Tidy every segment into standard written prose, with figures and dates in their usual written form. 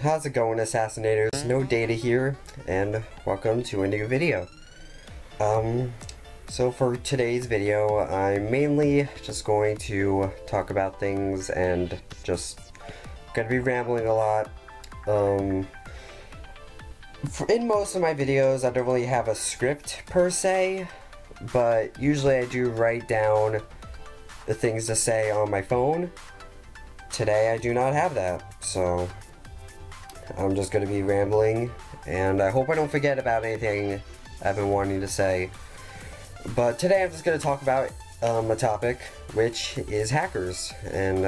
How's it going, Assassinators? No Data here, and welcome to a new video. So for today's video, I'm mainly just going to talk about things and just gonna be rambling a lot. In most of my videos, I don't really have a script per se, but usually I do write down the things to say on my phone. Today I do not have that, so I'm just going to be rambling, and I hope I don't forget about anything I've been wanting to say. But today I'm just going to talk about a topic, which is hackers. And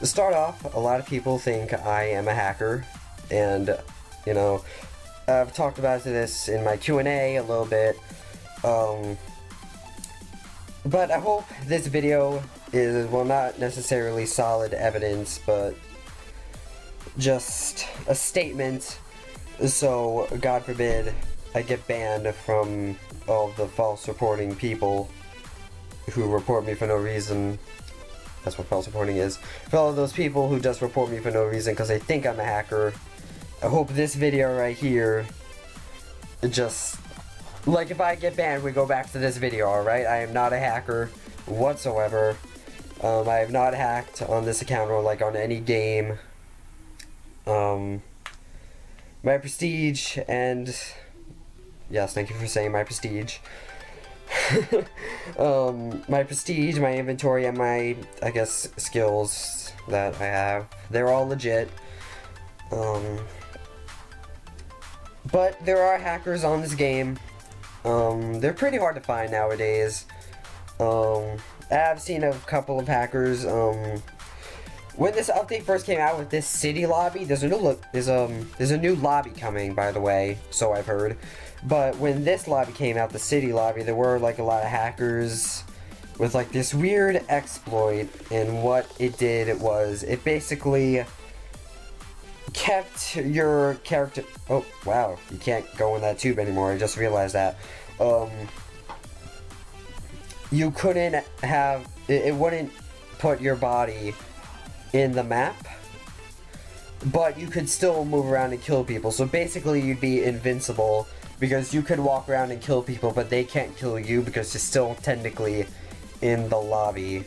to start off, a lot of people think I am a hacker, and you know, I've talked about this in my Q&A a little bit. But I hope this video is, well, not necessarily solid evidence, but just a statement, so God forbid I get banned from all the false reporting people who report me for no reason. That's what false reporting is. For all of those people who just report me for no reason because they think I'm a hacker, I hope this video right here, just, like, if I get banned, we go back to this video, alright? I am not a hacker whatsoever. I have not hacked on this account or, like, on any game. My prestige, and yes, thank you for saying my prestige. My prestige, my inventory, and my, I guess, skills that I have, they're all legit. But there are hackers on this game. They're pretty hard to find nowadays. I've seen a couple of hackers. When this update first came out with this city lobby, there's a new lobby coming, by the way, so I've heard. But when this lobby came out, the city lobby, there were like a lot of hackers with like this weird exploit, and what it did was it basically kept your character. Oh wow, you can't go in that tube anymore. I just realized that. You couldn't have it wouldn't put your body in the map, but you could still move around and kill people. So basically you'd be invincible because you could walk around and kill people, but they can't kill you because you're still technically in the lobby.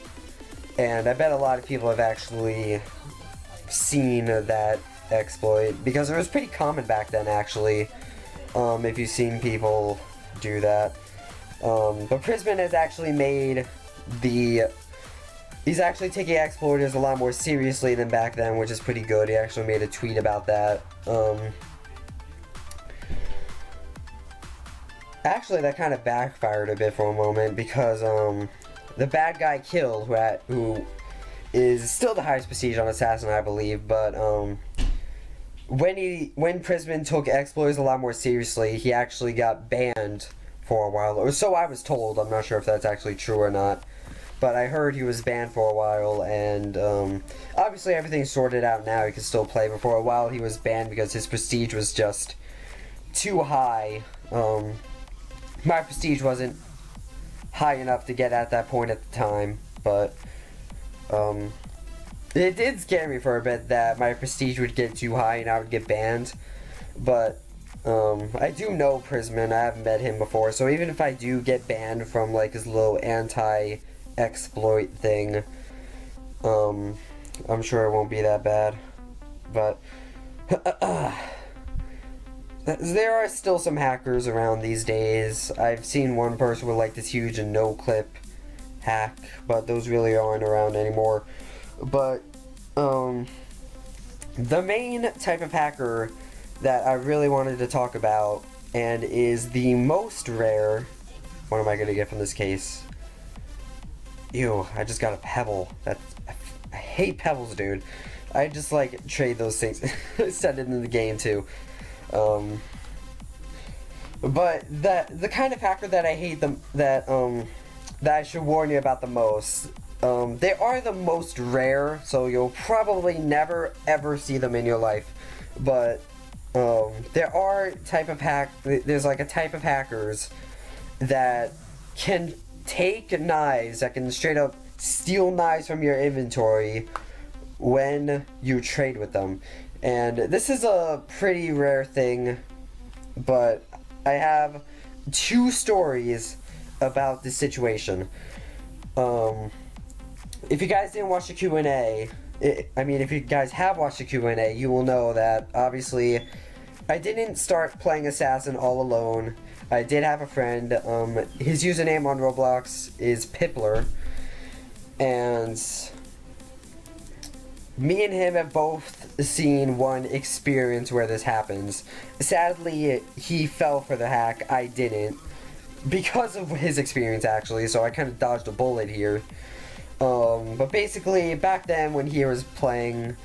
And I bet a lot of people have actually seen that exploit because it was pretty common back then, actually, if you've seen people do that. But Prisman has actually made he's actually taking exploiters a lot more seriously than back then, which is pretty good. He actually made a tweet about that. Actually, that kind of backfired a bit for a moment because the bad guy killed, who is still the highest prestige on Assassin, I believe, but when Prisman took exploiters a lot more seriously, he actually got banned for a while, or so I was told. I'm not sure if that's actually true or not. But I heard he was banned for a while, and obviously everything's sorted out now. He can still play, but for a while he was banned because his prestige was just too high. My prestige wasn't high enough to get at that point at the time, but it did scare me for a bit that my prestige would get too high and I would get banned. But I do know Prisman. I haven't met him before, so even if I do get banned from like his little anti-exploit thing, I'm sure it won't be that bad. But there are still some hackers around these days. I've seen one person with like this huge no-clip hack, but those really aren't around anymore. But the main type of hacker that I really wanted to talk about, and is the most rare. What am I gonna get from this case? Ew, I just got a pebble. I hate pebbles, dude. I just like trade those things. Send it in the game too. But the kind of hacker that I hate that I should warn you about the most. They are the most rare, so you'll probably never ever see them in your life. But there are there's like a type of hackers that can take knives, that can straight up steal knives from your inventory when you trade with them. And this is a pretty rare thing, but I have 2 stories about this situation. If you guys didn't watch the Q&A, if you guys have watched the Q&A, you will know that, obviously, I didn't start playing Assassin all alone. I did have a friend. His username on Roblox is Pippler, and me and him have both seen one experience where this happens. Sadly, he fell for the hack. I didn't, because of his experience, actually, so I kind of dodged a bullet here. But basically, back then when he was playing,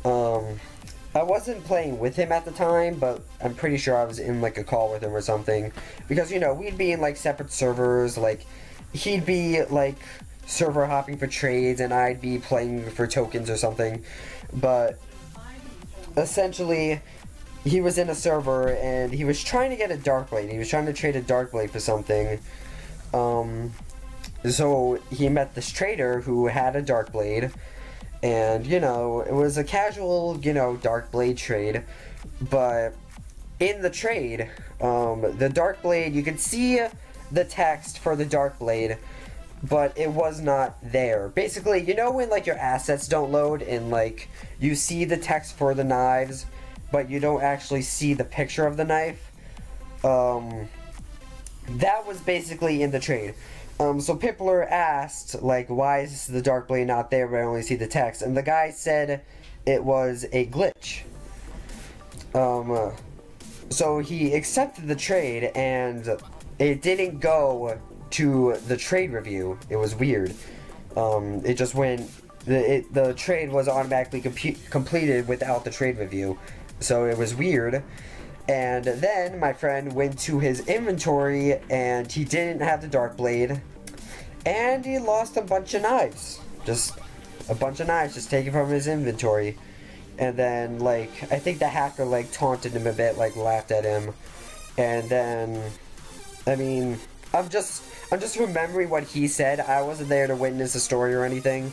I wasn't playing with him at the time, but I'm pretty sure I was in, like, a call with him or something. Because, you know, we'd be in, like, separate servers, like, he'd be, like, server hopping for trades, and I'd be playing for tokens or something. But, essentially, he was in a server, and he was trying to get a Darkblade. He was trying to trade a Darkblade for something. So he met this trader who had a Darkblade, and, you know, it was a casual, you know, Darkblade trade, but in the trade, the Darkblade, you could see the text for the Darkblade, but it was not there. Basically, you know when, like, your assets don't load, and, like, you see the text for the knives, but you don't actually see the picture of the knife? That was basically in the trade. So Pippler asked, like, why is the Darkblade not there but I only see the text? And the guy said it was a glitch. So he accepted the trade, and it didn't go to the trade review. It was weird. It just went, the trade was automatically completed without the trade review. So it was weird. And then my friend went to his inventory, and he didn't have the Darkblade, and he lost a bunch of knives. Just a bunch of knives just taken from his inventory. And then, like, I think the hacker, like, taunted him a bit, like, laughed at him. And then, I mean, I'm just remembering what he said. I wasn't there to witness the story or anything.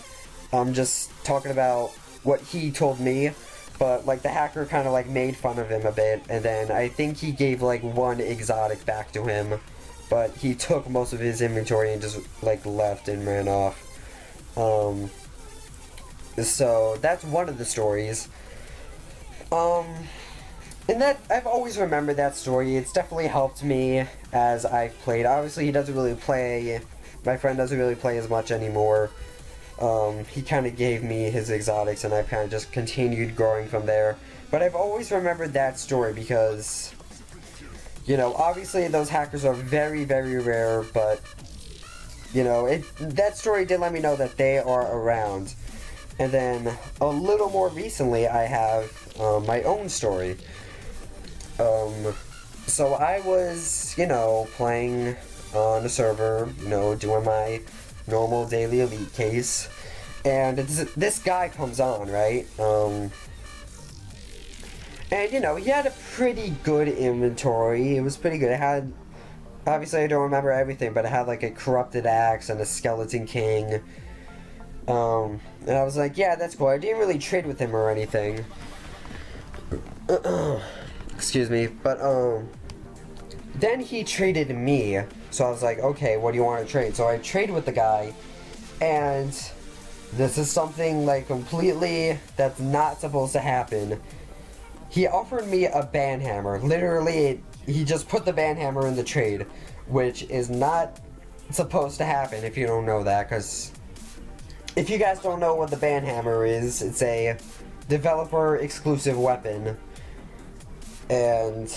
I'm just talking about what he told me. But, like, the hacker kind of, like, made fun of him a bit, and then I think he gave, like, 1 exotic back to him, but he took most of his inventory and just, like, left and ran off. So, that's one of the stories. And that, I've always remembered that story. It's definitely helped me as I've played. Obviously, he doesn't really play, my friend doesn't really play as much anymore. He kind of gave me his exotics, and I've kind of just continued growing from there. But I've always remembered that story because, you know, obviously those hackers are very, very rare, but, you know, that story did let me know that they are around. And then, a little more recently, I have my own story. So I was, you know, playing on a server, you know, doing my normal daily elite case, and this guy comes on, right? And, you know, he had a pretty good inventory. It was pretty good. It had, obviously I don't remember everything, but it had, like, a corrupted axe and a skeleton king. And I was like, yeah, that's cool. I didn't really trade with him or anything. Excuse me. But, then he traded me. So I was like, okay, what do you want to trade? So I traded with the guy, and this is something, like, completely that's not supposed to happen. He offered me a banhammer. Literally, he just put the banhammer in the trade, which is not supposed to happen if you don't know that, because if you guys don't know what the banhammer is, it's a developer exclusive weapon. And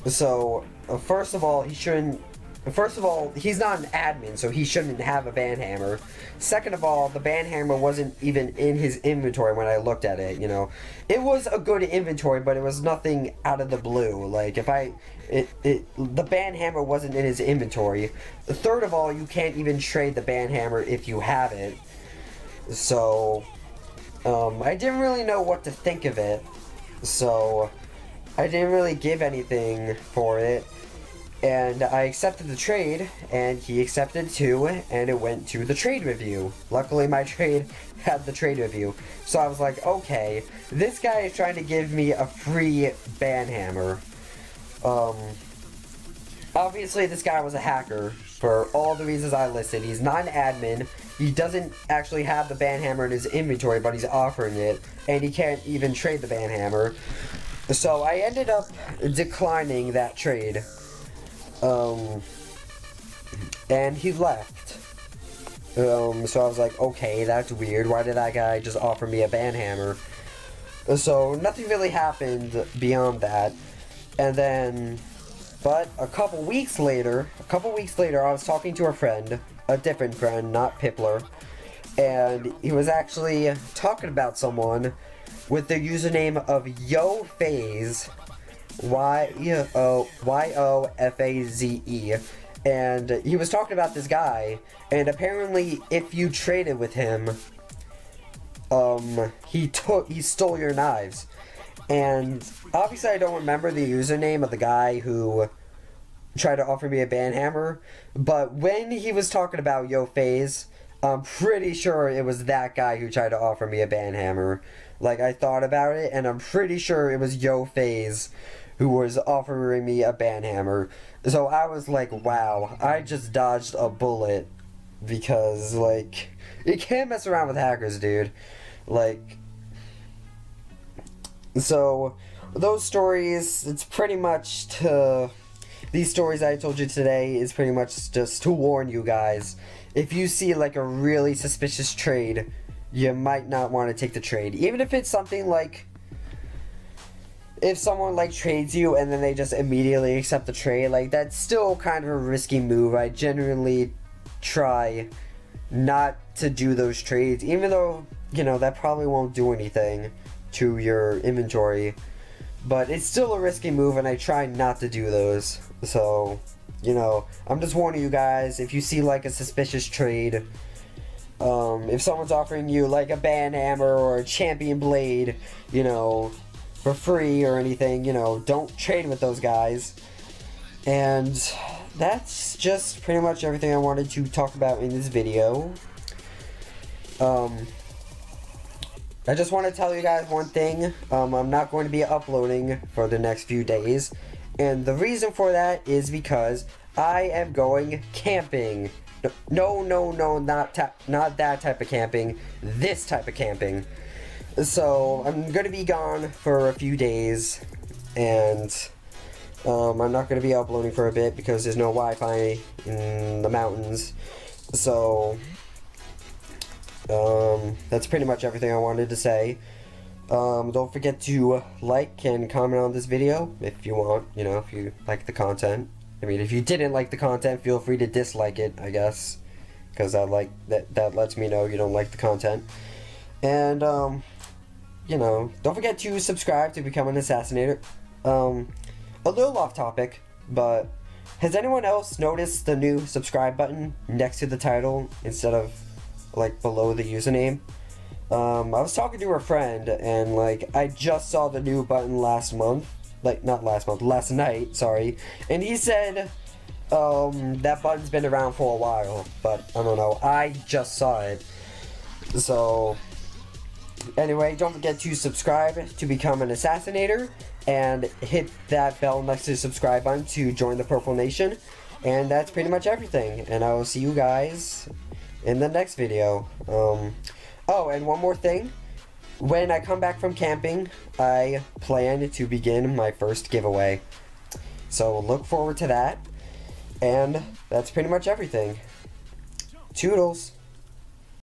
so, first of all, he's not an admin, so he shouldn't have a banhammer. Second of all, the banhammer wasn't even in his inventory when I looked at it, you know. It was a good inventory, but it was nothing out of the blue. Like, the banhammer wasn't in his inventory. Third of all, you can't even trade the banhammer if you have it. So, I didn't really know what to think of it. So, I didn't really give anything for it. And I accepted the trade, and he accepted too, and it went to the trade review. Luckily, my trade had the trade review. So I was like, okay, this guy is trying to give me a free banhammer. Obviously, this guy was a hacker for all the reasons I listed. He's not an admin. He doesn't actually have the banhammer in his inventory, but he's offering it, and he can't even trade the banhammer. So I ended up declining that trade. And he left. So I was like, okay, that's weird. Why did that guy just offer me a banhammer? So nothing really happened beyond that. And then, but a couple weeks later, I was talking to a friend, a different friend, not Pipler, and he was actually talking about someone with the username of YoFaze. YoFaze, and he was talking about this guy, and apparently if you traded with him, he stole your knives. And obviously I don't remember the username of the guy who tried to offer me a banhammer, but when he was talking about YoFaze, I'm pretty sure it was that guy who tried to offer me a banhammer. Like, I thought about it, and I'm pretty sure it was YoFaze who was offering me a banhammer. So I was like, wow, I just dodged a bullet, because, like, you can't mess around with hackers, dude. Like, so those stories, it's pretty much these stories I told you today is pretty much just to warn you guys. If you see, like, a really suspicious trade, you might not want to take the trade. Even if it's something like, if someone, like, trades you and then they just immediately accept the trade, like, that's still kind of a risky move. I genuinely try not to do those trades, even though, you know, that probably won't do anything to your inventory. But it's still a risky move, and I try not to do those. So, you know, I'm just warning you guys, if you see, like, a suspicious trade, if someone's offering you, like, a banhammer or a champion blade, you know, for free or anything, you know, don't trade with those guys. And that's just pretty much everything I wanted to talk about in this video. I just want to tell you guys one thing. I'm not going to be uploading for the next few days, and the reason for that is because I am going camping. No, not that type of camping. This type of camping. So I'm gonna be gone for a few days, and I'm not gonna be uploading for a bit because there's no Wi-Fi in the mountains. So that's pretty much everything I wanted to say. Don't forget to like and comment on this video if you want, you know, if you like the content. I mean, if you didn't like the content, feel free to dislike it, I guess, because that lets me know you don't like the content. And you know, don't forget to subscribe to become an assassinator. A little off topic, but has anyone else noticed the new subscribe button next to the title instead of, like, below the username? I was talking to a friend, and, like, I just saw the new button last month. Like, not last month, last night, sorry. And he said, that button's been around for a while, but I don't know, I just saw it. So, anyway, don't forget to subscribe to become an assassinator, and hit that bell next to the subscribe button to join the Purple Nation. And that's pretty much everything, and I will see you guys in the next video. Oh, and one more thing. When I come back from camping, I plan to begin my first giveaway. So look forward to that. And that's pretty much everything. Toodles.